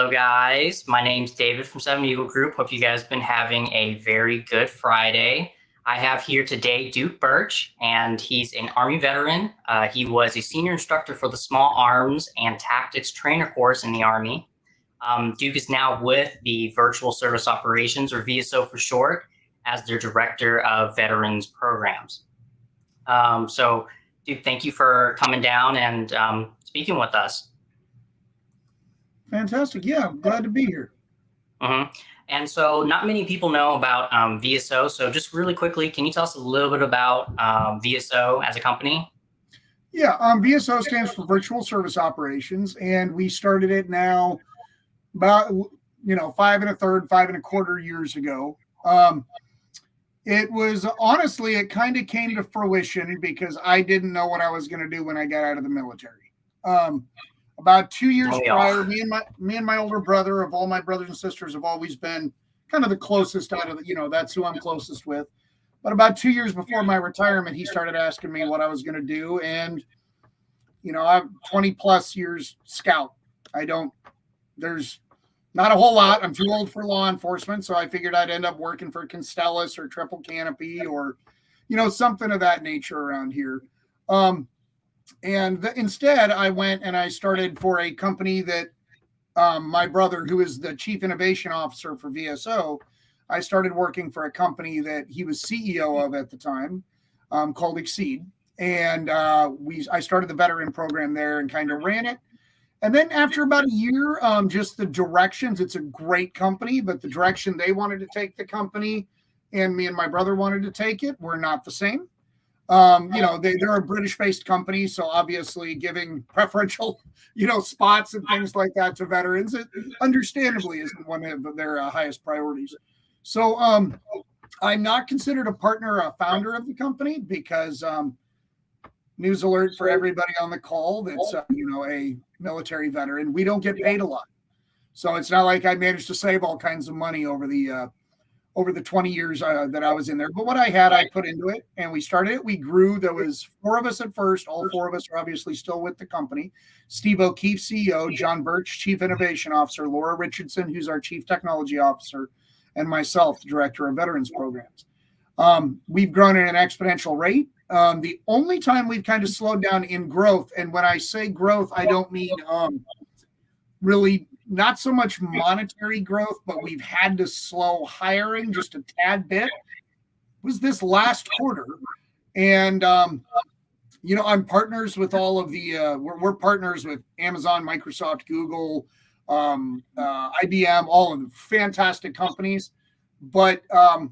Hello, guys. My name's David from Seven Eagle Group. Hope you guys have been having a very good Friday. I have here today Duke Birch, and he's an Army veteran. He was a senior instructor for the Small Arms and Tactics Trainer course in the Army. Duke is now with the Virtual Service Operations, or VSO for short, as their Director of Veterans Programs. So, Duke, thank you for coming down and speaking with us. Fantastic. Yeah, I'm glad to be here. And so not many people know about VSO. So just really quickly, can you tell us a little bit about VSO as a company? Yeah, VSO stands for Virtual Service Operations, and we started it now about 5 1/4 years ago. It was honestly, it kind of came to fruition because I didn't know what I was going to do when I got out of the military. About 2 years prior, me and my older brother, of all my brothers and sisters, have always been kind of the closest out of the, that's who I'm closest with. But about 2 years before my retirement, he started asking me what I was going to do. And, I'm 20 plus years scout. There's not a whole lot. I'm too old for law enforcement. So I figured I'd end up working for Constellus or Triple Canopy or, something of that nature around here. Instead, I went and I started for a company that my brother, who is the Chief Innovation Officer for VSO, I started working for a company that he was CEO of at the time, called Exceed. And I started the veteran program there and kind of ran it. And then after about a year, just the directions, it's a great company, but the direction they wanted to take the company and me and my brother wanted to take it were not the same. They're a British-based company, so obviously giving preferential, spots and things like that to veterans, it understandably isn't one of their highest priorities. So I'm not considered a partner or a founder of the company because news alert for everybody on the call that's, a military veteran. We don't get paid a lot. So it's not like I managed to save all kinds of money over the 20 years that I was in there. But what I had, I put into it, and we started it. We grew. There was 4 of us at first. All 4 of us are obviously still with the company. Steve O'Keefe, CEO, John Birch, Chief Innovation Officer, Laura Richardson, who's our Chief Technology Officer, and myself, the Director of Veterans Programs. We've grown at an exponential rate. The only time we've kind of slowed down in growth, and when I say growth, I don't mean really not so much monetary growth, but we've had to slow hiring just a tad bit, was this last quarter. And, I'm partners with all of the, we're partners with Amazon, Microsoft, Google, IBM, all of them, fantastic companies. But I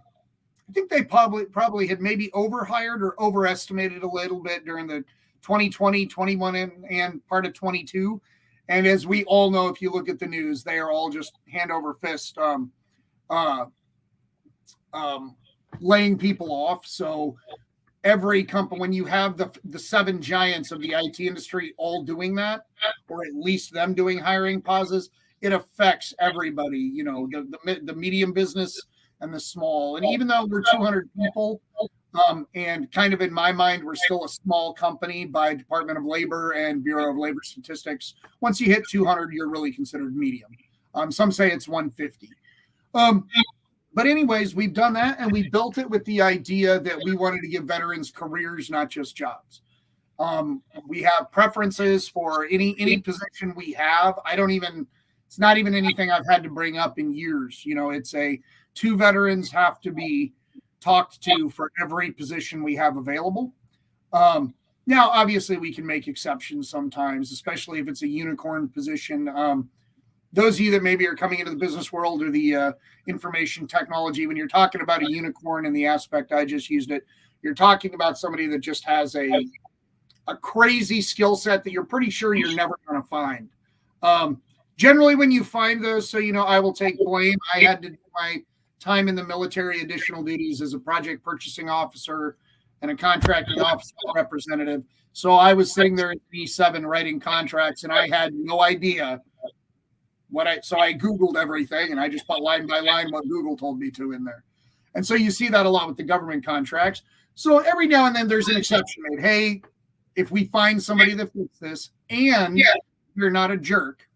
think they probably had maybe overhired or overestimated a little bit during the 2020, 21, and part of 22. And as we all know, if you look at the news, they are all just hand over fist laying people off. So every company, when you have the 7 giants of the IT industry all doing that, or at least them doing hiring pauses, it affects everybody, the medium business and the small. And even though we're 200 people, and kind of in my mind, we're still a small company by Department of Labor and Bureau of Labor Statistics. Once you hit 200, you're really considered medium. Some say it's 150. But anyways, we've done that, and we built it with the idea that we wanted to give veterans careers, not just jobs. We have preferences for any position we have. It's not even anything I've had to bring up in years. It's 2 veterans have to be talked to for every position we have available. Now, obviously, we can make exceptions sometimes, especially if it's a unicorn position. Those of you that maybe are coming into the business world or the information technology, when you're talking about a unicorn in the aspect I just used it, you're talking about somebody that just has a crazy skill set that you're pretty sure you're never going to find. Generally, when you find those, so, I will take blame. I had to do my time in the military additional duties as a project purchasing officer and a contracting officer representative. So I was sitting there at E7 writing contracts, and I had no idea so I Googled everything, and I just put line by line what Google told me to in there. And so you see that a lot with the government contracts. So every now and then there's an exception made. Hey, if we find somebody that fits this and you're not a jerk,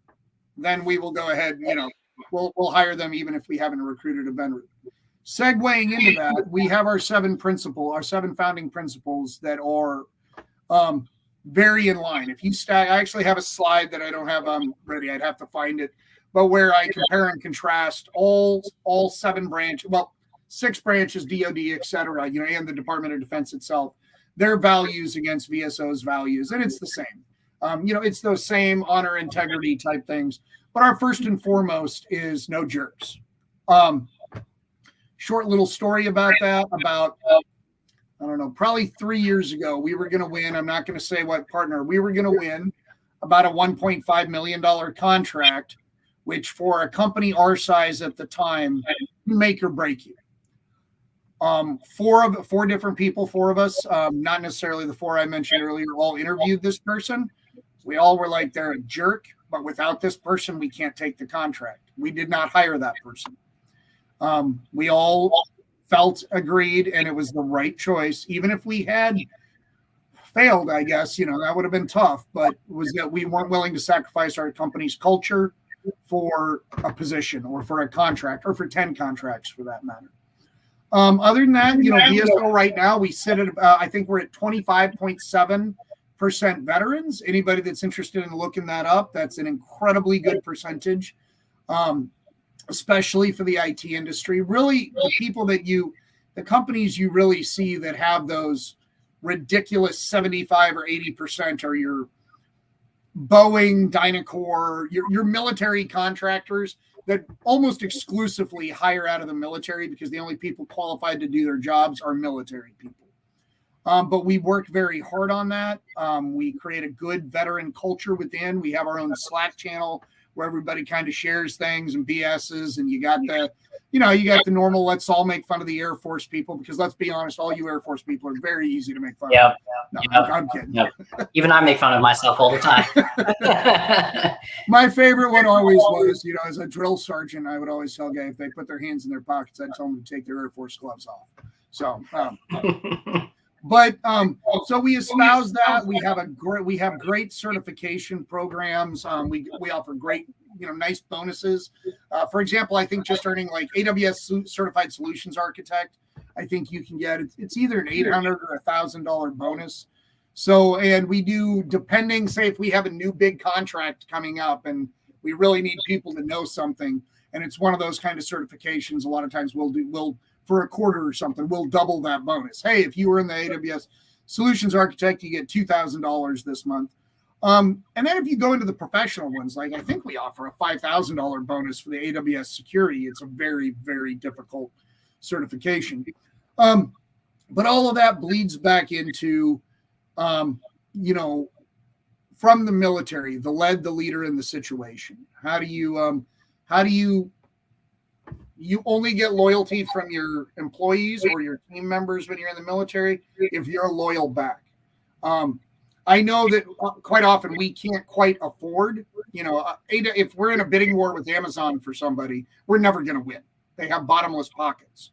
then we will go ahead and, we'll hire them even if we haven't recruited a vendor. Segueing into that, we have our seven founding principles that are very in line. If you I actually have a slide that I don't have ready. I'd have to find it, but where I compare and contrast all seven branches, well, 6 branches, DoD, et cetera, and the Department of Defense itself, their values against VSO's values, and it's the same. It's those same honor, integrity type things. But our first and foremost is no jerks. Short little story about that. About I don't know, probably 3 years ago, we were going to win. I'm not going to say what partner. We were going to win about a $1.5 million contract, which for a company our size at the time, make or break you. 4 different people, 4 of us, not necessarily the 4 I mentioned earlier, all interviewed this person. We all were like, they're a jerk, but without this person, we can't take the contract. We did not hire that person. We all felt agreed, and it was the right choice. Even if we had failed, I guess, that would have been tough, but it was that we weren't willing to sacrifice our company's culture for a position or for a contract or for 10 contracts for that matter. Other than that, VSO right now, we sit at, I think we're at 25.7% veterans. Anybody that's interested in looking that up, that's an incredibly good percentage. Especially for the IT industry. Really, the people that the companies you really see that have those ridiculous 75 or 80% are your Boeing, Dynacor, your military contractors that almost exclusively hire out of the military because the only people qualified to do their jobs are military people. But we work very hard on that. We create a good veteran culture within. We have our own Slack channel where everybody kind of shares things and BS's, and you got the normal, let's all make fun of the Air Force people, because let's be honest, all you Air Force people are very easy to make fun of. No, I'm kidding. Yep. Even I make fun of myself all the time. My favorite one always was, as a drill sergeant, I would always tell guys if they put their hands in their pockets, I'd tell them to take their Air Force gloves off. So, so we espouse that. We have great certification programs. We offer great, nice bonuses. For example, I think just earning like AWS Certified Solutions Architect, I think you can get it's either an $800 or $1,000 bonus. So, and we do, depending, say if we have a new big contract coming up and we really need people to know something, and it's one of those kind of certifications, a lot of times we'll for a quarter or something, we'll double that bonus. Hey, if you were in the AWS Solutions Architect, you get $2,000 this month. And then if you go into the professional ones, like I think we offer a $5,000 bonus for the AWS security. It's a very, very difficult certification. But all of that bleeds back into, from the military, the leader in the situation. How do you only get loyalty from your employees or your team members when you're in the military if you're loyal back. I know that quite often we can't quite afford, if we're in a bidding war with Amazon for somebody, we're never going to win. They have bottomless pockets.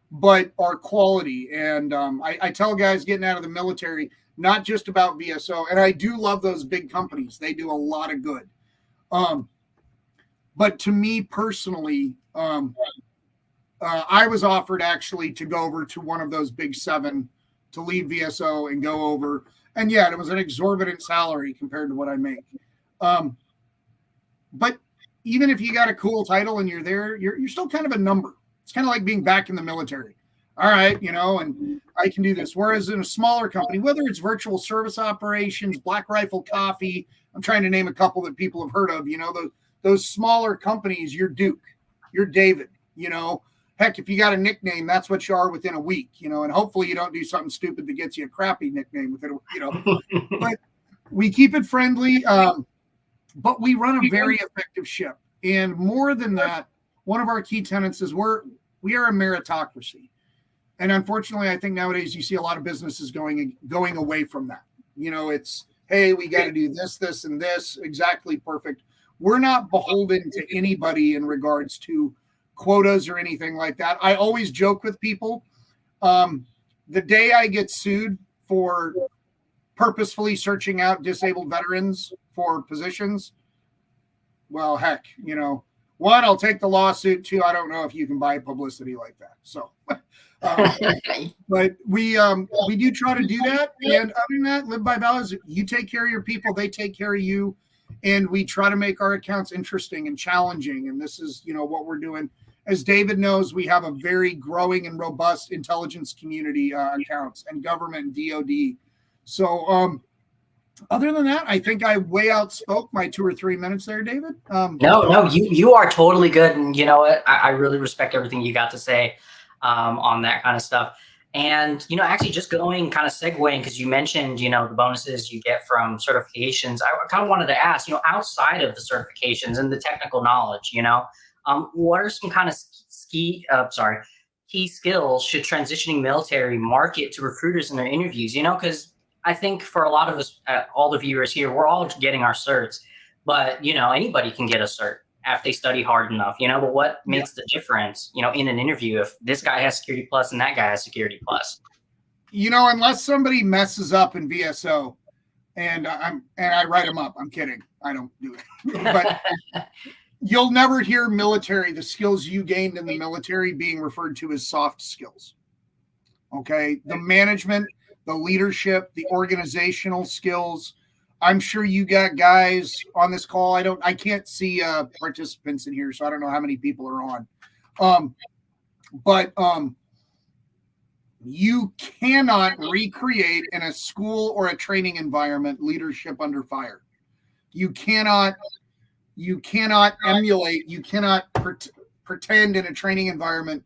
But our quality, and I tell guys getting out of the military, not just about VSO, and I do love those big companies. They do a lot of good. But to me personally, I was offered actually to go over to one of those big 7 to lead VSO and go over. And yeah, it was an exorbitant salary compared to what I make. But even if you got a cool title and you're there, you're still kind of a number. It's kind of like being back in the military. All right, and I can do this. Whereas in a smaller company, whether it's virtual service operations, Black Rifle Coffee, I'm trying to name a couple that people have heard of, those smaller companies, you're Duke, you're David, heck, if you got a nickname, that's what you are within a week, and hopefully you don't do something stupid that gets you a crappy nickname within but we keep it friendly, but we run a very effective ship. And more than that, one of our key tenets is we are a meritocracy. And unfortunately, I think nowadays you see a lot of businesses going away from that. It's, hey, we got to do this, this, and this. Exactly, perfect. We're not beholden to anybody in regards to quotas or anything like that. I always joke with people. The day I get sued for purposefully searching out disabled veterans for positions, well, heck, one, I'll take the lawsuit. Two, I don't know if you can buy publicity like that. So, but we do try to do that. And other than that, live by values. You take care of your people, they take care of you. And we try to make our accounts interesting and challenging. And this is, what we're doing. As David knows, we have a very growing and robust intelligence community accounts and government and DOD. So other than that, I think I way outspoke my 2 or 3 minutes there, David. No, you are totally good. And you know what? I really respect everything you got to say on that kind of stuff. And, actually just going kind of segueing, because you mentioned, the bonuses you get from certifications. I kind of wanted to ask, outside of the certifications and the technical knowledge, what are some kind of key skills should transitioning military market to recruiters in their interviews? Because I think for a lot of us, all the viewers here, we're all getting our certs, but anybody can get a cert if they study hard enough. But what makes the difference, in an interview if this guy has Security Plus and that guy has Security Plus? Unless somebody messes up in VSO, and I write them up. I'm kidding. I don't do it, but. You'll never hear the skills you gained in the military being referred to as soft skills. Okay. The management, the leadership, the organizational skills. I'm sure you got guys on this call. I can't see participants in here, so I don't know how many people are on. But you cannot recreate in a school or a training environment leadership under fire. You cannot emulate, you cannot pretend in a training environment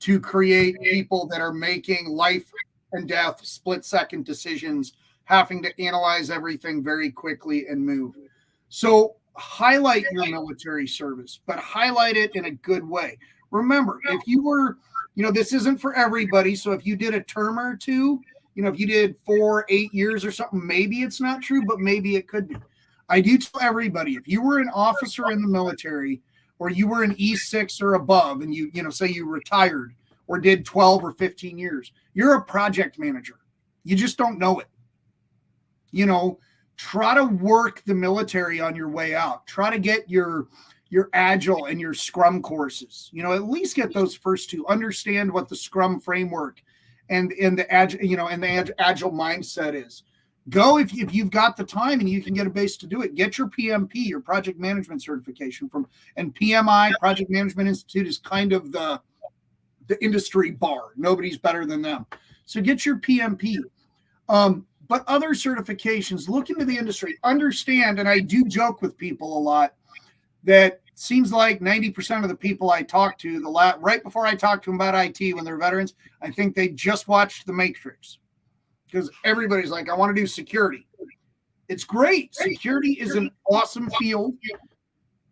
to create people that are making life and death split-second decisions, having to analyze everything very quickly and move. So highlight your military service, but highlight it in a good way. Remember, if you were, this isn't for everybody. So if you did a term or two, if you did 4, 8 years or something, maybe it's not true, but maybe it could be. I do tell everybody, if you were an officer in the military or you were an E6 or above and you say you retired or did 12 or 15 years, you're a project manager. You just don't know it. Try to work the military on your way out. Try to get your Agile and your Scrum courses. At least get those first two. Understand what the Scrum framework and the Agile mindset is. Go if you've got the time and you can get a base to do it. Get your PMP, your project management certification and PMI, Project Management Institute, is kind of the industry bar. Nobody's better than them. So get your PMP. But other certifications, look into the industry. Understand, and I do joke with people a lot, that seems like 90% of the people I talk to, right before I talk to them about IT when they're veterans, I think they just watched The Matrix. Because everybody's like, I want to do security. It's great. Security is an awesome field,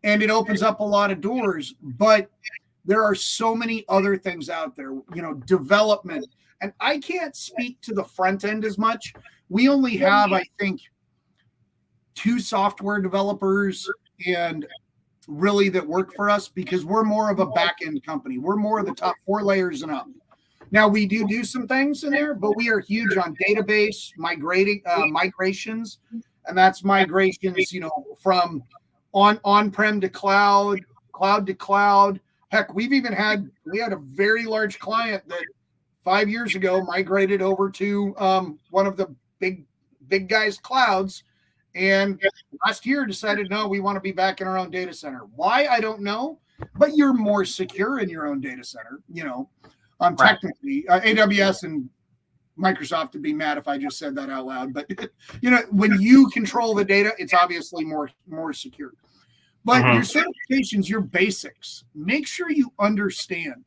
and it opens up a lot of doors. But there are so many other things out there, development. And I can't speak to the front end as much. We only have, I think, 2 software developers and really that work for us because we're more of a back end company. We're more of the top 4 layers and up. Now we do some things in there, but we are huge on database migrations, and that's migrations, from on-prem to cloud to cloud. Heck, we had a very large client that 5 years ago migrated over to one of the big guys' clouds, and last year decided, no, we want to be back in our own data center. Why? I don't know, but you're more secure in your own data center, technically. AWS and Microsoft would be mad if I just said that out loud, but when you control the data, it's obviously more secure. But your certifications, your basics, make sure you understand.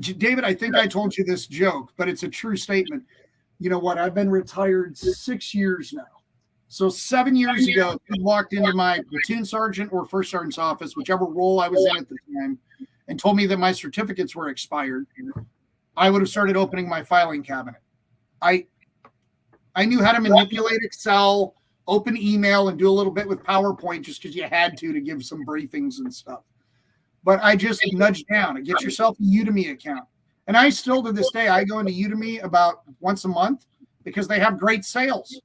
David, I think I told you this joke, but it's a true statement. You know what? I've been retired 6 years now. So 7 years ago, he walked into my platoon sergeant or first sergeant's office, whichever role I was in at the time, and told me that my certificates were expired, I would have started opening my filing cabinet. I knew how to manipulate Excel, open email, and do a little bit with PowerPoint just because you had to give some briefings and stuff. But I just nudged down and get yourself a Udemy account. And I still, to this day, I go into Udemy about once a month because they have great sales.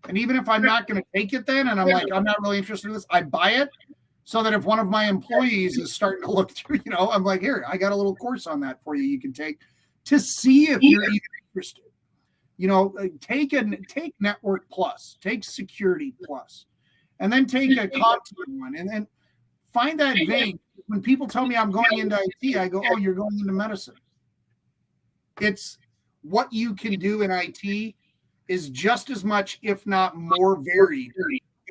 And even if I'm not going to take it then, and I'm like, I'm not really interested in this, I buy it so that if one of my employees is starting to look through, I'm like, here, I got a little course on that for you. You can take to see if you're even interested. Take Network Plus, take Security Plus, and then take a content one, and then find that vein. When people tell me I'm going into IT, I go, oh, you're going into medicine. It's what you can do in IT is just as much, if not more varied,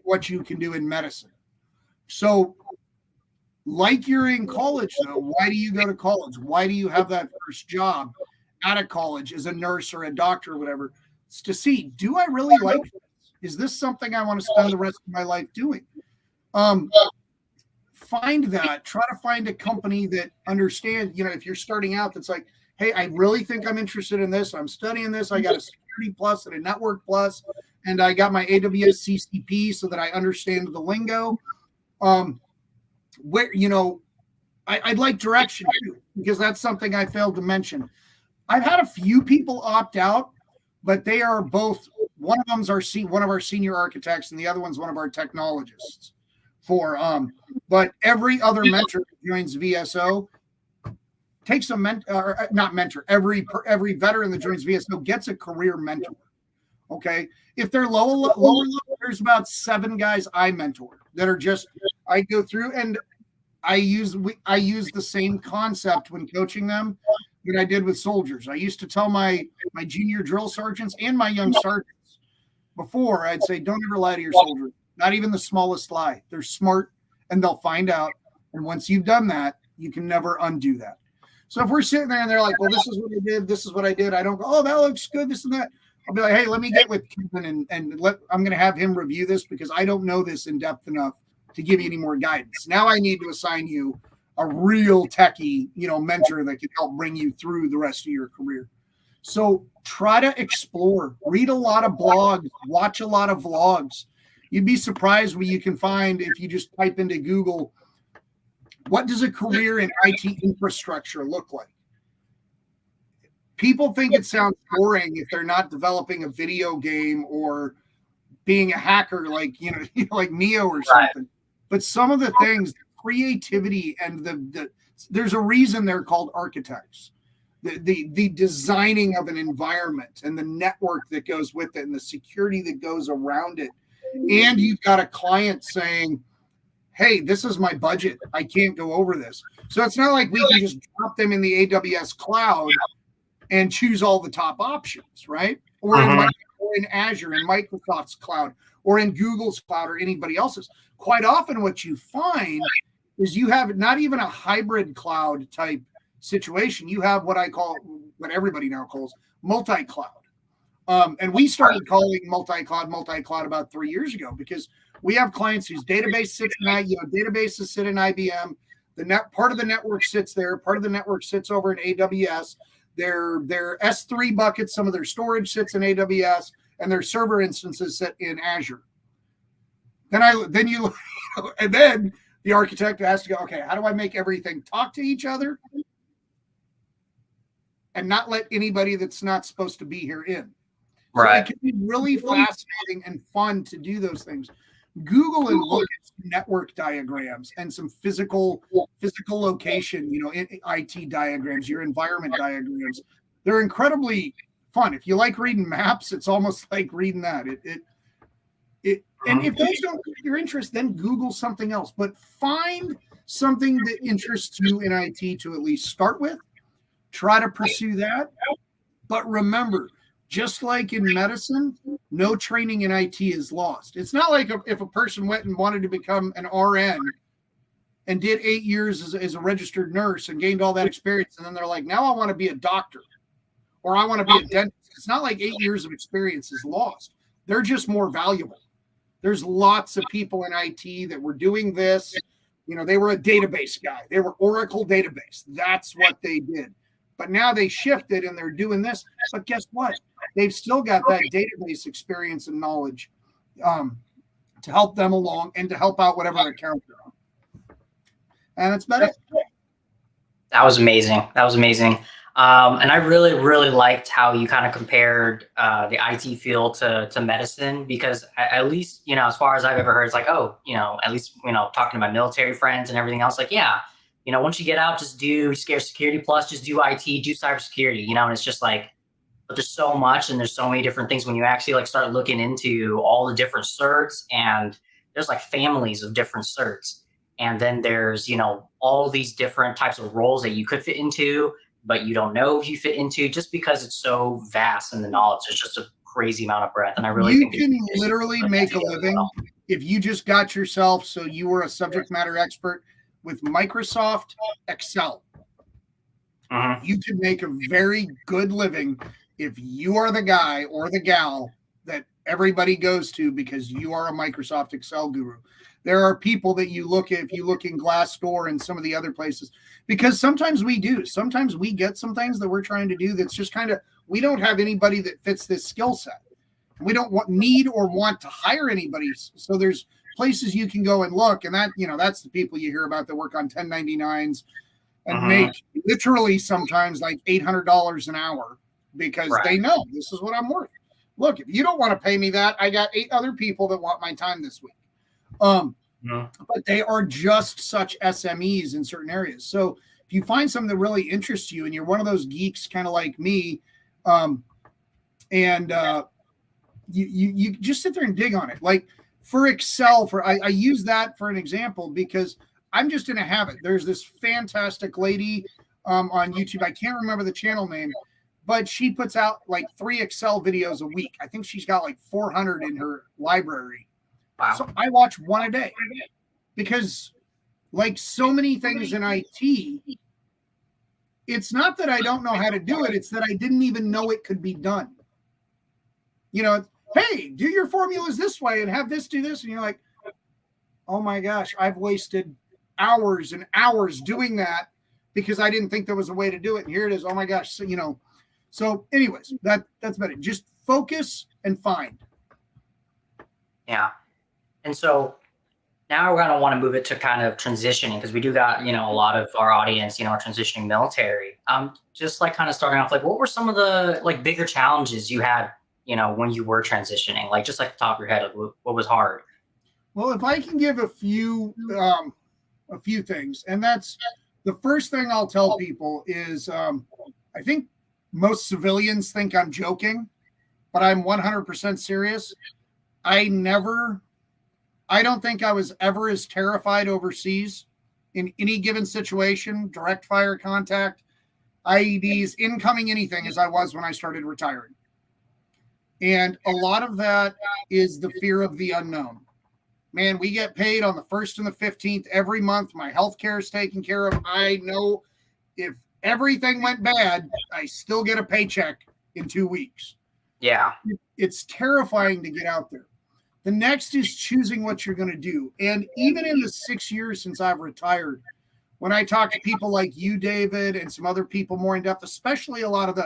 what you can do in medicine. So, like you're in college, though, why do you go to college? Why do you have that first job out of college as a nurse or a doctor or whatever? It's to see, do I really like this? Is this something I want to spend the rest of my life doing? Find that. Try to find a company that understands, if you're starting out, that's like, hey, I really think I'm interested in this. I'm studying this. I got a Security Plus and a Network Plus, and I got my AWS CCP so that I understand the lingo. I'd like direction too, because that's something I failed to mention. I've had a few people opt out, but they are both. One of them's one of our senior architects, and the other one's one of our technologists. But every other mentor that joins VSO takes a not mentor. Every veteran that joins VSO gets a career mentor. Okay, if they're lower level, there's about 7 guys I mentor that are just I go through, and I use the same concept when coaching them that I did with soldiers. I used to tell my junior drill sergeants and my young sergeants before, I'd say, don't ever lie to your soldiers, not even the smallest lie. They're smart and they'll find out. And once you've done that, you can never undo that. So if we're sitting there and they're like, well, this is what I did, this is what I did, I don't go, oh, that looks good, this and that. I'll be like, hey, let me get with Kevin and I'm going to have him review this because I don't know this in depth enough to give you any more guidance. Now I need to assign you a real techie, mentor that can help bring you through the rest of your career. So try to explore, read a lot of blogs, watch a lot of vlogs. You'd be surprised what you can find if you just type into Google, what does a career in IT infrastructure look like? People think it sounds boring if they're not developing a video game or being a hacker like like Neo or something. Right. But some of the things, creativity and there's a reason they're called architects. The designing of an environment and the network that goes with it and the security that goes around it. And you've got a client saying, hey, this is my budget. I can't go over this. So it's not like we can just drop them in the AWS cloud and choose all the top options, right? Or in Azure, in Microsoft's cloud, or in Google's cloud, or anybody else's. Quite often what you find is you have not even a hybrid cloud type situation. You have what everybody now calls multi-cloud. And we started calling multi-cloud about 3 years ago because we have clients whose database sits in databases sit in IBM. Part of the network sits there. Part of the network sits over in AWS. Their S3 buckets, some of their storage sits in AWS, and their server instances sit in Azure. Then the architect has to go, okay, how do I make everything talk to each other and not let anybody that's not supposed to be here in? Right. So it can be really fascinating and fun to do those things. Google and look at network diagrams and some physical location, IT diagrams, your environment diagrams. They're incredibly fun. If you like reading maps, it's almost like reading that. And if those don't pique your interest, then Google something else. But find something that interests you in IT to at least start with. Try to pursue that. But remember, just like in medicine, no training in IT is lost. It's not like if a person went and wanted to become an RN and did 8 years as a registered nurse and gained all that experience, and then they're like, now I want to be a doctor or I want to be a dentist. It's not like 8 years of experience is lost. They're just more valuable. There's lots of people in IT that were doing this. They were a database guy. They were Oracle database. That's what they did. But now they shifted and they're doing this. But guess what? They've still got that database experience and knowledge to help them along and to help out whatever account they're on. And that's about it. That was amazing. And I really, really liked how you kind of compared the IT field to medicine, because at least, as far as I've ever heard, it's like, oh, at least, talking to my military friends and everything else, like, yeah, once you get out, just do scare security plus, just do IT, do cybersecurity, and it's just like, but there's so much and there's so many different things when you actually like start looking into all the different certs, and there's like families of different certs. And then there's, all these different types of roles that you could fit into, but you don't know if you fit into, just because it's so vast in the knowledge. It's just a crazy amount of breadth. And I really You think can literally make a living if you just got yourself so you were a subject matter expert with Microsoft Excel. You could make a very good living if you are the guy or the gal that everybody goes to because you are a Microsoft Excel guru. There are people that you look at, if you look in Glassdoor and some of the other places, because sometimes we do. Sometimes we get some things that we're trying to do that's just kind of, we don't have anybody that fits this skill set. We don't need or want to hire anybody. So there's places you can go and look, and that, that's the people you hear about that work on 1099s and make literally sometimes like $800 an hour because they know this is what I'm worth. Look, if you don't want to pay me that, I got 8 other people that want my time this week. But they are just such SMEs in certain areas. So if you find something that really interests you and you're one of those geeks kind of like me, you just sit there and dig on it. Like for Excel, I use that for an example because I'm just in a habit. There's this fantastic lady on YouTube. I can't remember the channel name, but she puts out like 3 Excel videos a week. I think she's got like 400 in her library. Wow. So I watch one a day because like so many things in IT, it's not that I don't know how to do it. It's that I didn't even know it could be done. Hey, do your formulas this way and have this do this. And you're like, oh my gosh, I've wasted hours and hours doing that because I didn't think there was a way to do it. And here it is. Oh my gosh. So anyways, that's about it. Just focus and find. Yeah. And so now we're going to want to move it to kind of transitioning, because we do got, a lot of our audience, are transitioning military. Just like kind of starting off, like what were some of the like bigger challenges you had, when you were transitioning, like just like the top of your head, like, what was hard? Well, if I can give a few things, and that's the first thing I'll tell people is, I think most civilians think I'm joking, but I'm 100% serious. I don't think I was ever as terrified overseas in any given situation, direct fire contact, IEDs, incoming, anything, as I was when I started retiring. And a lot of that is the fear of the unknown. Man, we get paid on the 1st and the 15th every month. My health care is taken care of. I know if everything went bad, I still get a paycheck in 2 weeks. Yeah. It's terrifying to get out there. The next is choosing what you're going to do. And even in the 6 years since I've retired, when I talk to people like you, David, and some other people more in depth, especially a lot of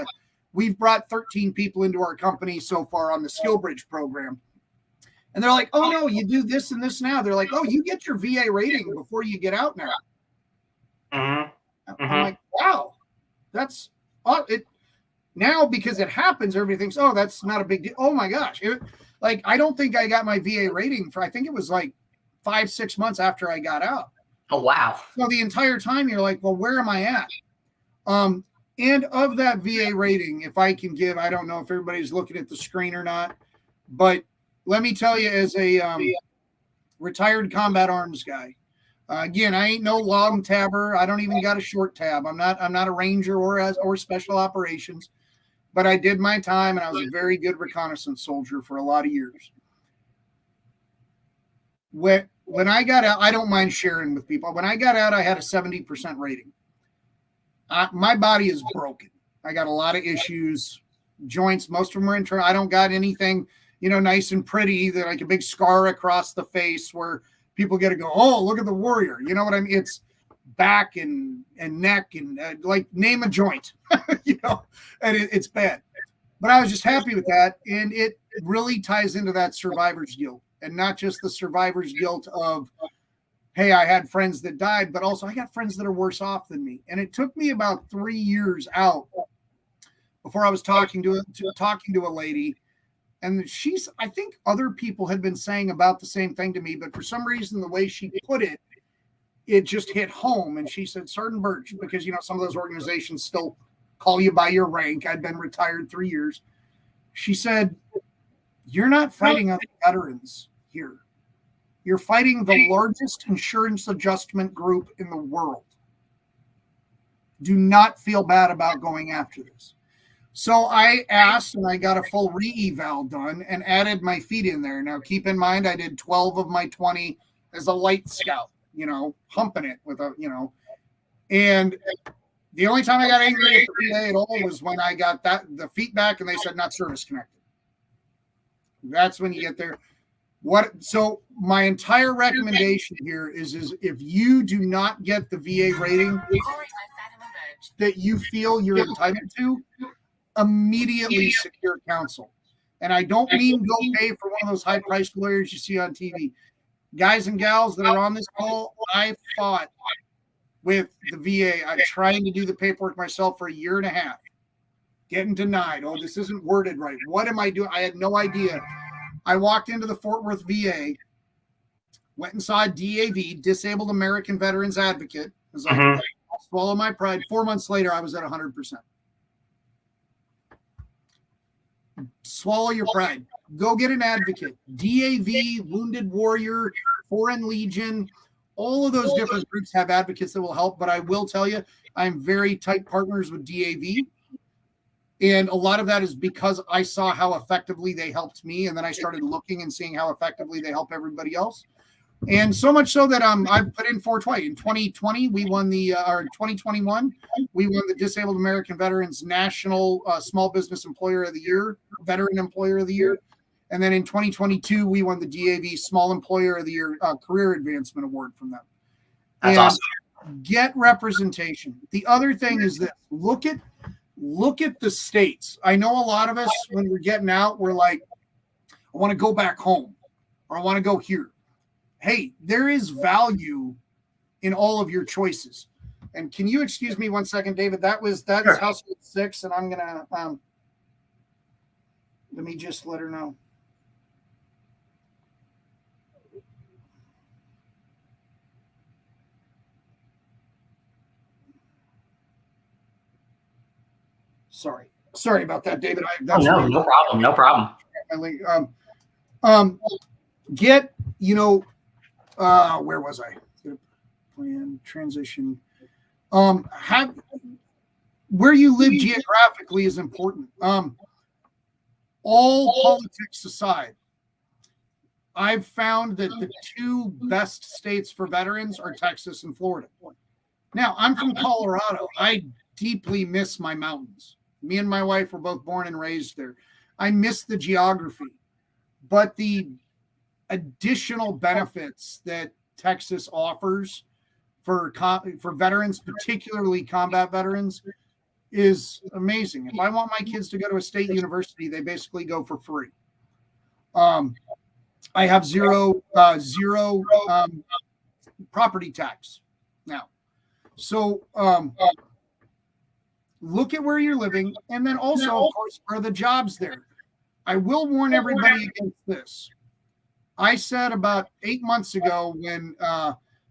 we've brought 13 people into our company so far on the Skill Bridge program. And they're like, oh, no, you do this and this now. They're like, oh, you get your VA rating before you get out now. I'm like, wow, that's it. Now, because it happens, everybody thinks, oh, that's not a big deal. Oh, my gosh. I don't think I got my VA rating I think it was like 5-6 months after I got out. Oh, wow. So the entire time you're like, well, where am I at? And of that VA rating, if I can give, I don't know if everybody's looking at the screen or not, but let me tell you, as a retired combat arms guy, again, I ain't no long tabber. I don't even got a short tab. I'm not a ranger or special operations, but I did my time and I was a very good reconnaissance soldier for a lot of years. When I got out, I don't mind sharing with people. When I got out, I had a 70% rating. My body is broken. I got a lot of issues, joints. Most of them are internal. I don't got anything, nice and pretty, that like a big scar across the face where people get to go, oh, look at the warrior. You know what I mean? It's back and neck and like name a joint, and it's bad. But I was just happy with that. And it really ties into that survivor's guilt, and not just the survivor's guilt of, hey, I had friends that died, but also I got friends that are worse off than me. And it took me about 3 years out before I was talking to a lady. And I think other people had been saying about the same thing to me, but for some reason, the way she put it, it just hit home. And she said, Sergeant Birch, because, some of those organizations still call you by your rank. I'd been retired 3 years. She said, you're not fighting other veterans here. You're fighting the largest insurance adjustment group in the world. Do not feel bad about going after this. So I asked, and I got a full re-eval done and added my feet in there. Now, keep in mind, I did 12 of my 20 as a light scout, humping it with and the only time I got angry at the VA at all was when I got the feedback and they said not service connected. That's when you get there. So my entire recommendation here is if you do not get the VA rating that you feel you're entitled to, immediately secure counsel. And I don't mean go pay for one of those high-priced lawyers you see on TV. Guys and gals that are on this call, I fought with the VA. I'm trying to do the paperwork myself for 1.5 years, getting denied. Oh, this isn't worded right. What am I doing? I had no idea. I walked into the Fort Worth VA, went and saw a DAV, Disabled American Veterans Advocate. I was like, I'll swallow my pride. 4 months later, I was at 100%. Swallow your pride. Go get an advocate. DAV, Wounded Warrior, Foreign Legion, all of those different groups have advocates that will help. But I will tell you, I'm very tight partners with DAV. And a lot of that is because I saw how effectively they helped me. And then I started looking and seeing how effectively they help everybody else. And so much so that I've put in 420. In 2020, we won or 2021, we won the Disabled American Veterans National Small Business Employer of the Year, Veteran Employer of the Year. And then in 2022, we won the DAV Small Employer of the Year Career Advancement Award from them. That's awesome. Get representation. The other thing is that look at the states. I know a lot of us, when we're getting out, we're like, I want to go back home or I want to go here. Hey, there is value in all of your choices. And can you excuse me 1 second, David? That is household 6, and I'm gonna let me just let her know. Sorry about that, David. No problem. Get, where was I? Plan, transition. Have where you live geographically is important. All politics aside, I've found that the 2 best states for veterans are Texas and Florida. Now, I'm from Colorado. I deeply miss my mountains. Me and my wife were both born and raised there. I miss the geography, but the additional benefits that Texas offers for veterans, particularly combat veterans, is amazing. If I want my kids to go to a state university, they basically go for free. I have zero property tax now. So look at where you're living, and then also, of course, are the jobs there. I will warn everybody against this. I said about 8 months ago when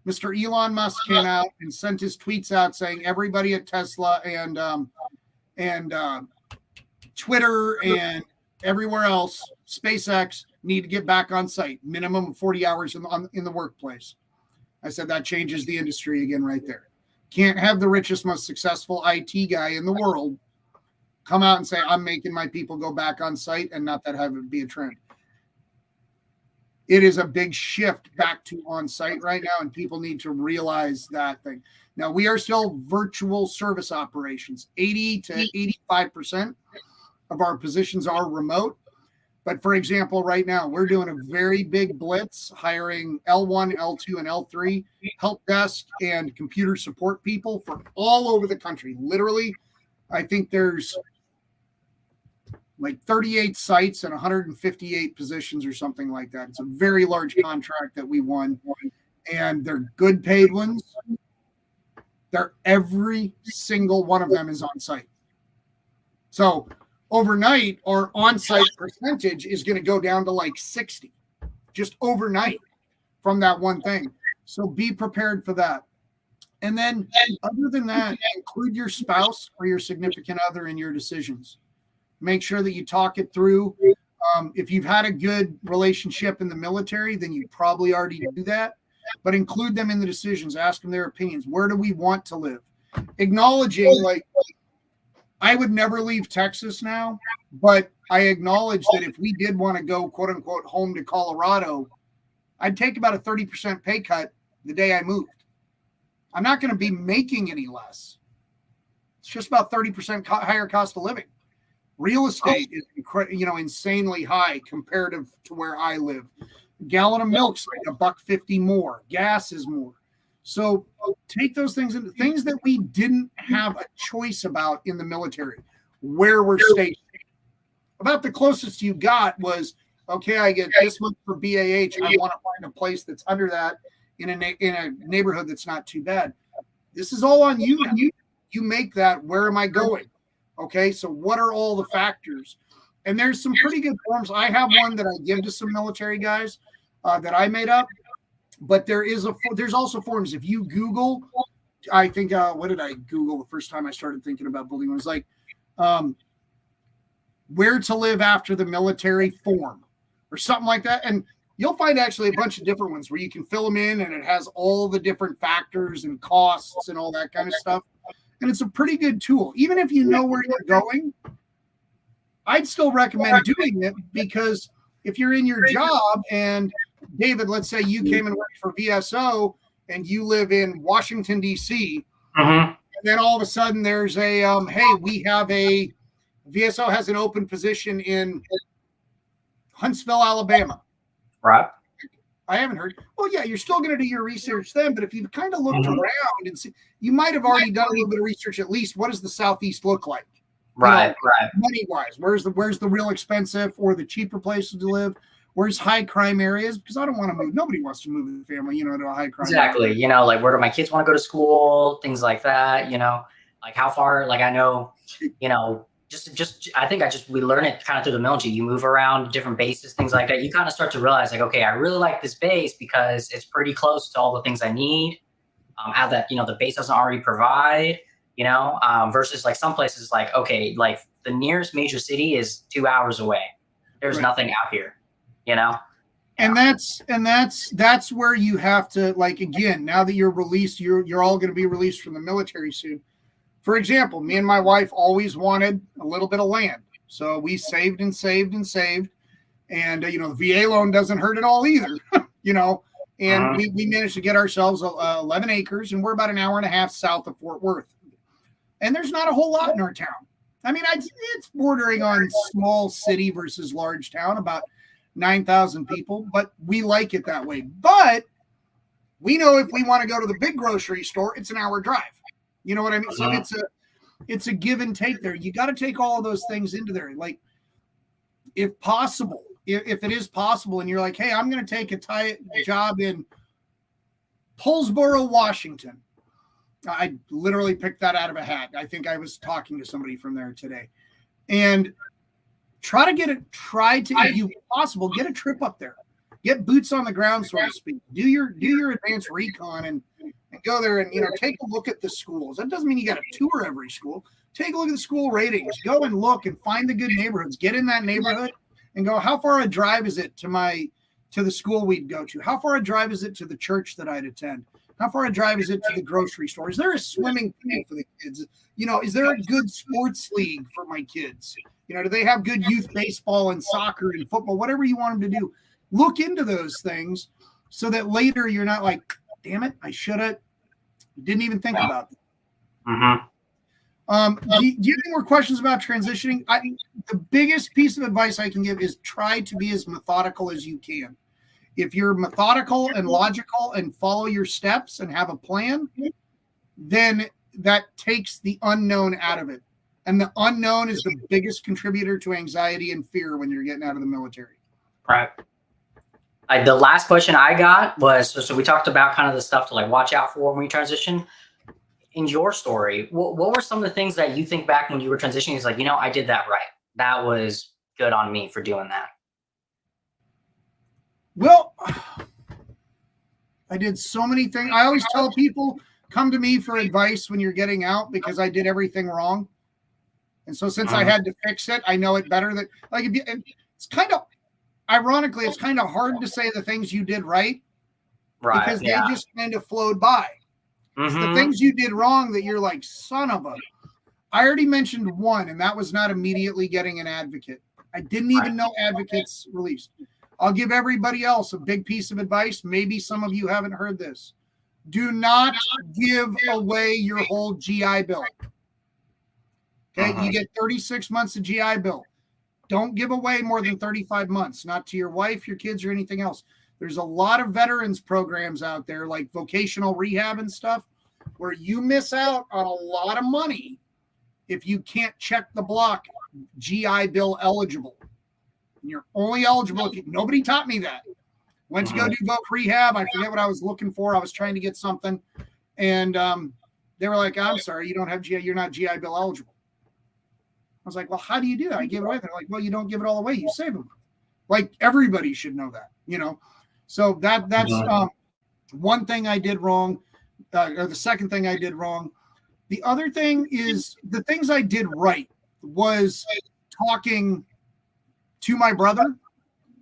Mr. Elon Musk came out and sent his tweets out saying everybody at Tesla and Twitter and everywhere else, SpaceX, need to get back on site, minimum of 40 hours in the workplace. I said that changes the industry again right there. Can't have the richest, most successful IT guy in the world come out and say, I'm making my people go back on site and not that have it be a trend. It is a big shift back to on site right now, and people need to realize that thing. Now, we are still virtual service operations. 80 to 85% of our positions are remote. But for example, right now, we're doing a very big blitz, hiring L1, L2, and L3 help desk and computer support people from all over the country. Literally, I think there's like 38 sites and 158 positions or something like that. It's a very large contract that we won. and they're good paid ones. They're every single one of them is on site. So overnight, our on-site percentage is going to go down to like 60, just overnight from that one thing. So be prepared for that. And then other than that, include your spouse or your significant other in your decisions. Make sure that you talk it through. If you've had a good relationship in the military, then you probably already do that. But include them in the decisions. Ask them their opinions. Where do we want to live? Acknowledging, like, I would never leave Texas now, but I acknowledge that if we did want to go, quote unquote, home to Colorado, I'd take about a 30% pay cut the day I moved. I'm not going to be making any less. It's just about 30% higher cost of living. Real estate is insanely high comparative to where I live. A gallon of milk's like $1.50 more. Gas is more. So take those things into things that we didn't have a choice about in the military, where we're stationed. About the closest you got was, okay, I get this much for BAH. I want to find a place that's under that in a neighborhood that's not too bad. This is all on you now. You make that. Where am I going? Okay, so what are all the factors? And there's some pretty good forms. I have one that I give to some military guys that I made up. But there's also forms. If you Google, I think, what did I Google the first time I started thinking about building one? It was like where to live after the military form or something like that. And you'll find actually a bunch of different ones where you can fill them in and it has all the different factors and costs and all that kind of stuff. And it's a pretty good tool. Even if you know where you're going, I'd still recommend doing it, because if you're in your job and David, let's say you came and worked for VSO and you live in Washington, D.C. And then all of a sudden there's a, hey, we have a, VSO has an open position in Huntsville, Alabama. Right. I haven't heard. Well, yeah, you're still going to do your research then, but if you've kind of looked around and see, you might have already done a little bit of research at least. What does the Southeast look like? Right, right. Money-wise, where's the real expensive or the cheaper places to live? Where's high crime areas? Because I don't want to move. Nobody wants to move the family, to a high crime. Exactly. area. Like where do my kids want to go to school? Things like that. Like how far. Like I know, just I think we learn it kind of through the military. You move around different bases, things like that. You kind of start to realize, like, okay, I really like this base because it's pretty close to all the things I need. Out that the base doesn't already provide. Versus like some places, like, okay, like the nearest major city is 2 hours away. There's nothing out here. And that's where you have to, like, again, now that you're released, you're all going to be released from the military soon. For example, me and my wife always wanted a little bit of land. So we saved and saved and saved. And, the VA loan doesn't hurt at all either, and we managed to get ourselves 11 acres, and we're about an hour and a half south of Fort Worth. And there's not a whole lot in our town. I mean, it's bordering on small city versus large town, about 9,000 people, but we like it that way. But we know if we want to go to the big grocery store, it's an hour drive. You know what I mean? So it's a give and take there. You got to take all of those things into there. Like, if possible, if it is possible, and you're like, hey, I'm going to take a job in Paulsboro, Washington. I literally picked that out of a hat. I think I was talking to somebody from there today. And try to, if you possible, get a trip up there. Get boots on the ground, so to speak. Do your advanced recon and go there and take a look at the schools. That doesn't mean you got to tour every school. Take a look at the school ratings. Go and look and find the good neighborhoods. Get in that neighborhood and go, how far a drive is it to the school we'd go to? How far a drive is it to the church that I'd attend? How far a drive is it to the grocery store? Is there a swimming pool for the kids? Is there a good sports league for my kids? Do they have good youth baseball and soccer and football, whatever you want them to do? Look into those things so that later you're not like, damn it, I should have. Didn't even think about that. Do you have any more questions about transitioning? The biggest piece of advice I can give is try to be as methodical as you can. If you're methodical and logical and follow your steps and have a plan, then that takes the unknown out of it. And the unknown is the biggest contributor to anxiety and fear when you're getting out of the military. Right. The last question I got was, so we talked about kind of the stuff to like watch out for when we transition. In your story, what were some of the things that you think back when you were transitioning? Is like, I did that right. That was good on me for doing that. Well, I did so many things. I always tell people, come to me for advice when you're getting out because I did everything wrong. And so since I had to fix it, I know it better. That like if you, it's kind of ironically, it's kind of hard to say the things you did right because they just kind of flowed by. It's the things you did wrong that you're like, son of a. I already mentioned one, and that was not immediately getting an advocate. I didn't even know advocates released. I'll give everybody else a big piece of advice. Maybe some of you haven't heard this. Do not give away your whole GI Bill. Okay, you get 36 months of GI Bill. Don't give away more than 35 months, not to your wife, your kids, or anything else. There's a lot of veterans programs out there like vocational rehab and stuff where you miss out on a lot of money if you can't check the block GI Bill eligible. And you're only eligible if you, nobody taught me that. Went to go do voc rehab. I forget what I was looking for. I was trying to get something. And they were like, I'm sorry, you don't have GI, you're not GI Bill eligible. I was like, well, how do you do that? I give it away. They're like, well, you don't give it all away. You save them. Like everybody should know that, So that's one thing I did wrong, or the second thing I did wrong. The other thing is the things I did right was talking to my brother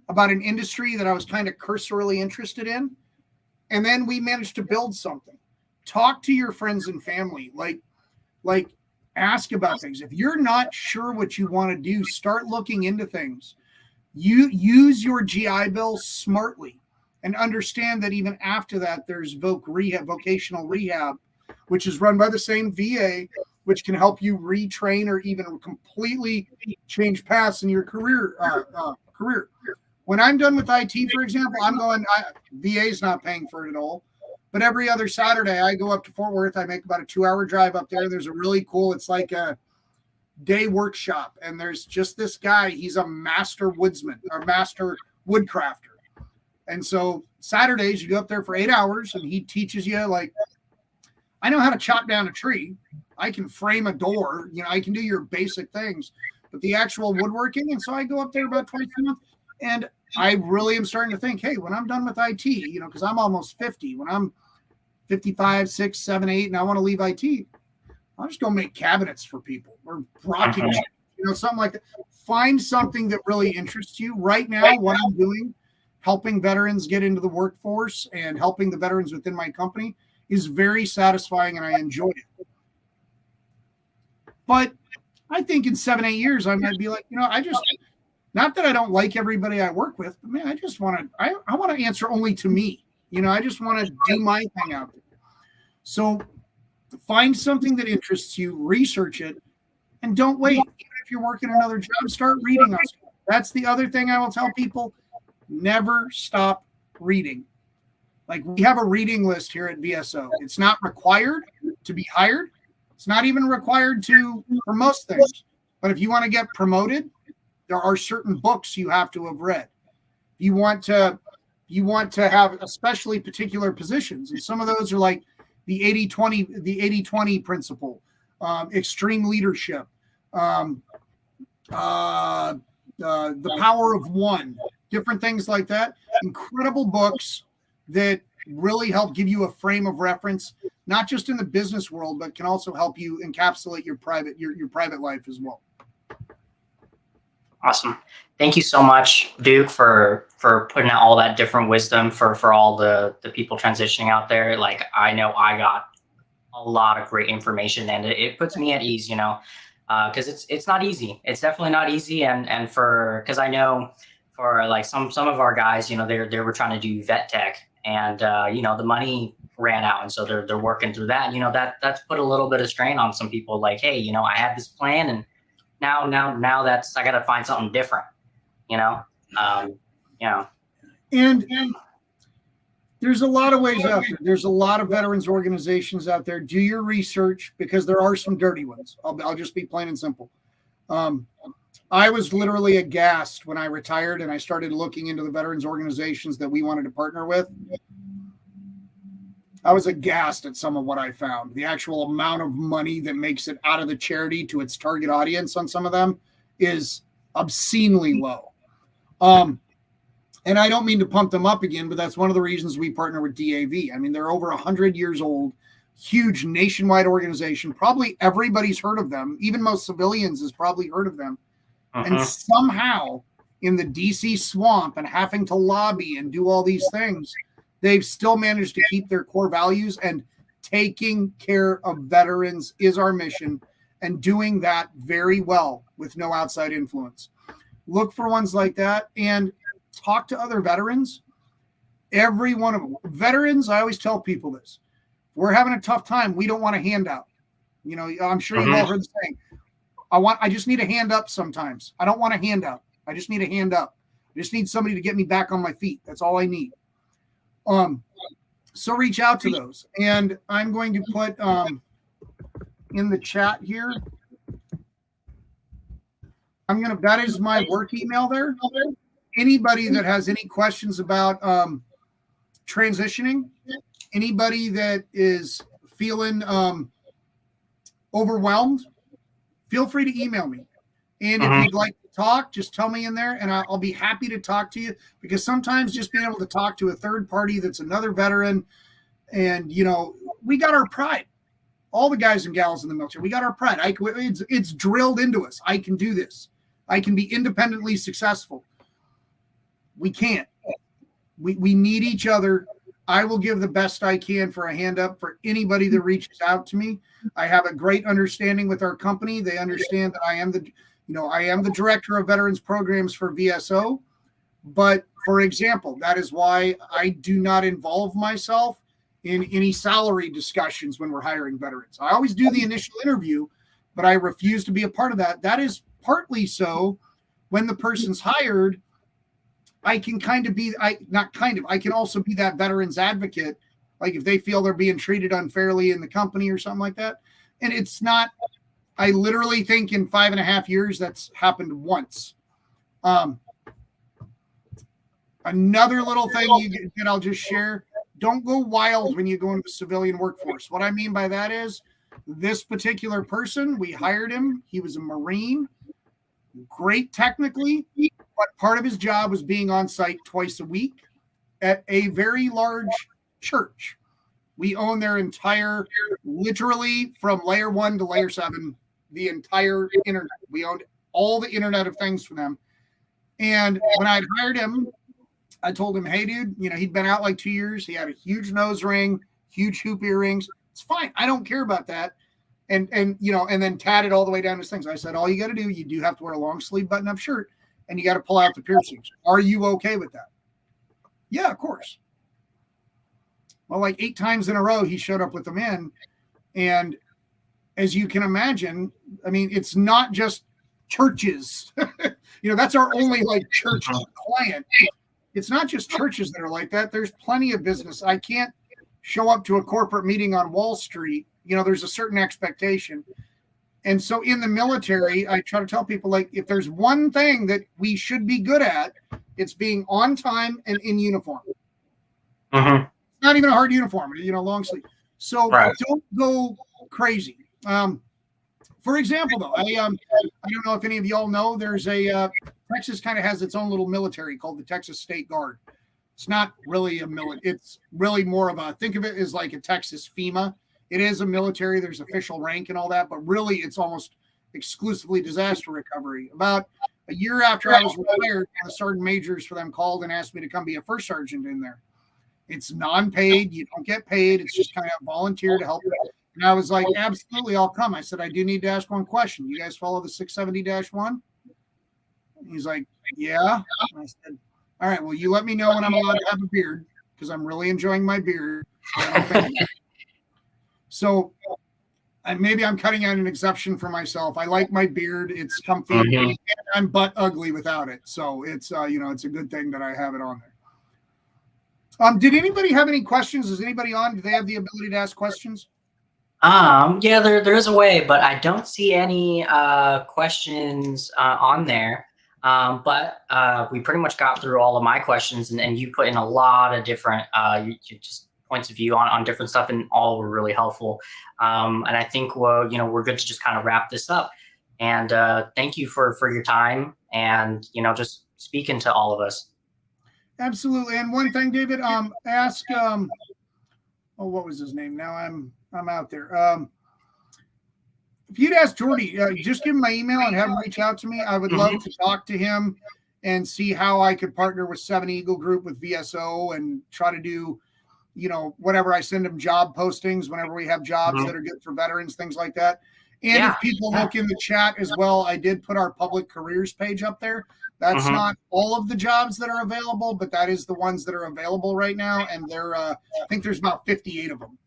about an industry that I was kind of cursorily interested in. And then we managed to build something. Talk to your friends and family, like ask about things. If you're not sure what you want to do, start looking into things. You use your GI Bill smartly and understand that even after that, there's vocational rehab, which is run by the same VA, which can help you retrain or even completely change paths in your career. When I'm done with IT, for example, VA's not paying for it at all. But every other Saturday, I go up to Fort Worth. I make about a 2-hour drive up there. There's a really cool, it's like a day workshop. And there's just this guy. He's a master woodsman or master woodcrafter. And so Saturdays, you go up there for 8 hours and he teaches you, like, I know how to chop down a tree. I can frame a door. I can do your basic things. But the actual woodworking, and so I go up there about twice a month. And I really am starting to think, hey, when I'm done with IT, because I'm almost 50, when I'm 55, 6, 7, 8, and I want to leave IT, I'll just go make cabinets for people or rocking, something like that. Find something that really interests you. Right now, what I'm doing, helping veterans get into the workforce and helping the veterans within my company is very satisfying, and I enjoy it. But I think in 7, 8 years, I might be like, I just, not that I don't like everybody I work with, but man, I just want to, I want to answer only to me. I just want to do my thing out there. So find something that interests you, research it, and don't wait. Even if you're working another job, start reading on stuff. That's the other thing I will tell people. Never stop reading. Like, we have a reading list here at VSO. It's not required to be hired. It's not even required for most things. But if you want to get promoted, there are certain books you have to have read. You want to have especially particular positions. And some of those are like the 80-20 principle, extreme leadership, the power of one, different things like that. Incredible books that really help give you a frame of reference, not just in the business world, but can also help you encapsulate your private life as well. Awesome. Thank you so much, Duke, for putting out all that different wisdom for all the people transitioning out there. Like, I know I got a lot of great information, and it puts me at ease, because it's not easy. It's definitely not easy. And because I know for like some of our guys, they were trying to do vet tech, and the money ran out, and so they're working through that. That's put a little bit of strain on some people. Like, hey, I had this plan, and now that's, I got to find something different, And there's a lot of ways out there. There's a lot of veterans organizations out there. Do your research, because there are some dirty ones. I'll just be plain and simple. I was literally aghast when I retired and I started looking into the veterans organizations that we wanted to partner with. I was aghast at some of what I found. The actual amount of money that makes it out of the charity to its target audience on some of them is obscenely low. And I don't mean to pump them up again, but that's one of the reasons we partner with DAV. I mean, they're over 100 years old, huge nationwide organization. Probably everybody's heard of them. Even most civilians has probably heard of them. And somehow in the DC swamp and having to lobby and do all these things, they've still managed to keep their core values, and taking care of veterans is our mission, and doing that very well with no outside influence. Look for ones like that and talk to other veterans. Every one of them. Veterans, I always tell people this. We're having a tough time. We don't want a handout. You know, I'm sure you've all heard the saying. I just need a hand up sometimes. I don't want a handout. I just need a hand up. I just need somebody to get me back on my feet. That's all I need. So reach out to those. And I'm going to put in the chat here. That is my work email there. Anybody that has any questions about transitioning, anybody that is feeling overwhelmed, feel free to email me. And if you'd like to talk, just tell me in there and I'll be happy to talk to you, because sometimes just being able to talk to a third party that's another veteran, and, you know, we got our pride. All the guys and gals in the military, we got our pride. It's drilled into us. I can do this. I can be independently successful. We can't. We need each other. I will give the best I can for a hand up for anybody that reaches out to me. I have a great understanding with our company. They understand that I am the director of veterans programs for VSO. But for example, that is why I do not involve myself in any salary discussions when we're hiring veterans. I always do the initial interview, but I refuse to be a part of that. That is partly so when the person's hired, I can I can also be that veteran's advocate. Like if they feel they're being treated unfairly in the company or something like that. And it's not, I literally think in 5.5 years that's happened once. Another little thing that I'll just share, don't go wild when you go into the civilian workforce. What I mean by that is this particular person, we hired him. He was a Marine, great technically, but part of his job was being on site twice a week at a very large church. We own their entire, literally from layer 1 to layer 7, the entire internet. We owned all the Internet of Things for them. And when I hired him, I told him, hey, dude, you know, he'd been out like 2 years. He had a huge nose ring, huge hoop earrings. It's fine. I don't care about that. And you know, and then tatted all the way down his things. I said, all you got to do, you do have to wear a long sleeve button up shirt, and you got to pull out the piercings. Are you okay with that? Yeah, of course. Well, like 8 times in a row, he showed up with them in. And as you can imagine, I mean, it's not just churches. You know, that's our only like church client. It's not just churches that are like that. There's plenty of business. I can't show up to a corporate meeting on Wall Street. You know, there's a certain expectation. And so in the military, I try to tell people, like, if there's one thing that we should be good at, it's being on time and in uniform. Not even a hard uniform, you know, long sleeve. So don't go crazy. For example, though, I don't know if any of y'all know, there's a Texas kind of has its own little military called the Texas State Guard. It's not really a military. It's really more of a, think of it as like a Texas FEMA. It is a military. There's official rank and all that, but really it's almost exclusively disaster recovery. About a year after I was retired, the sergeant majors for them called and asked me to come be a first sergeant in there. It's non-paid. You don't get paid. It's just kind of volunteer to help. And I was like, absolutely, I'll come. I said, I do need to ask one question. You guys follow the 670-1? He's like, yeah. And I said, all right, well, you let me know when I'm allowed to have a beard, because I'm really enjoying my beard. So maybe I'm cutting out an exception for myself. I like my beard. It's comfy. And I'm butt ugly without it. So it's, you know, it's a good thing that I have it on there. Did anybody have any questions? Is anybody on? Do they have the ability to ask questions? Yeah, there is a way, but I don't see any questions on there. But we pretty much got through all of my questions, and you put in a lot of different you just points of view on different stuff, and all were really helpful. And I think we're good to just kind of wrap this up. And thank you for your time, and just speaking to all of us. Absolutely. And one thing, David, ask oh, what was his name? Now I'm out there. If you'd ask Jordy, just give him my email and have him reach out to me. I would love to talk to him and see how I could partner with Seven Eagle Group with VSO and try to do, whatever. I send him job postings whenever we have jobs that are good for veterans, things like that. And if people look in the chat as well, I did put our public careers page up there. That's not all of the jobs that are available, but that is the ones that are available right now. And I think there's about 58 of them.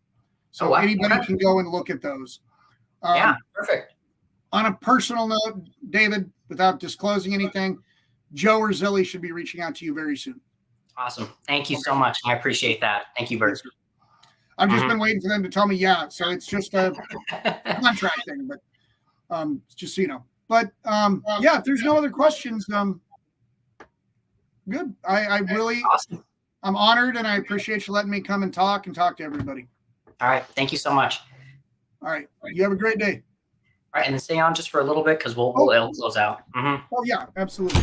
So anybody can go and look at those. Yeah, perfect. On a personal note, David, without disclosing anything, Joe or Zilly should be reaching out to you very soon. Awesome. Thank you so much. I appreciate that. Thank you, Bert. I've just been waiting for them to tell me, yeah. So it's just a contract thing, but just so you know. But yeah, if there's no other questions, good. I really, awesome. I'm honored, and I appreciate you letting me come and talk to everybody. All right. Thank you so much. All right. You have a great day. All right. And then stay on just for a little bit because it'll close out. Oh, yeah, absolutely.